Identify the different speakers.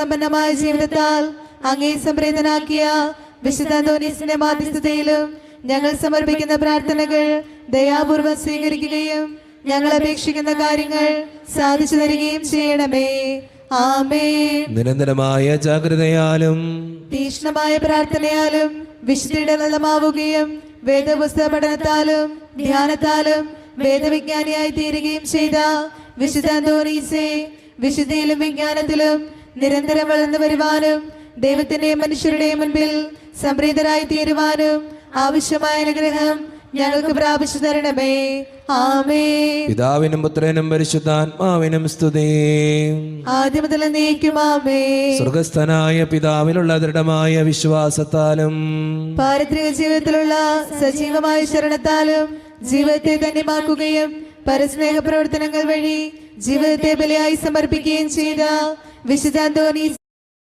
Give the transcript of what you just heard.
Speaker 1: സമ്പന്നമായ ജീവിതത്താൽ അങ്ങേ സംപ്രീതനാക്കിയ വിശുദ്ധ അന്തോനീസിന്റെ മാധ്യസ്ഥതയിലും ഞങ്ങൾ സമർപ്പിക്കുന്ന പ്രാർത്ഥനകൾ ദയാപൂർവ്വം സ്വീകരിക്കുകയും ഞങ്ങൾ അപേക്ഷിക്കുന്ന കാര്യങ്ങൾ സാധിച്ചു തരികയും ചെയ്യണമേ. ആമേൻ.
Speaker 2: നിരന്തരമായ ജാഗ്രതയാലും
Speaker 1: തീക്ഷ്ണമായ പ്രാർത്ഥനയാലും വിശുദ്ധിയുടെ നലമാവുകയും വേദപുസ്തക പഠനത്താലും ധ്യാനത്താലും വേദവിജ്ഞാനിയായി തീരുകയും ചെയ്ത വിശുദ്ധ അന്തോനീസേ, വിശുദ്ധിയിലും വിജ്ഞാനത്തിലും നിരന്തരം വളർന്നു വരുവാനും ദൈവത്തിന്റെയും മനുഷ്യരുടെയും മുൻപിൽ സംപ്രീതരായി തീരുവാനും ആവശ്യമായ അനുഗ്രഹം ഞങ്ങൾക്ക് പ്രാപിച്ചു തരണമേ. ആമേൻ.
Speaker 2: പിതാവിനും പുത്രനും പരിശുദ്ധാത്മാവിനും സ്തുതി.
Speaker 1: ആദ്യം മുതൽ എന്നേക്കും ആമേൻ.
Speaker 2: സ്വർഗസ്ഥനായ പിതാവിലുള്ള ദൃഢമായ വിശ്വാസത്താലും
Speaker 1: പാരത്രിക ജീവിതത്തിലുള്ള സജീവമായ ശരണത്താലും ജീവിതത്തെ ധന്യമാക്കുകയും പരസ്നേഹ പ്രവർത്തനങ്ങൾ വഴി ജീവിതത്തെ ബലിയായി സമർപ്പിക്കുകയും ചെയ്ത വിശുദ്ധ അന്തോനീസ്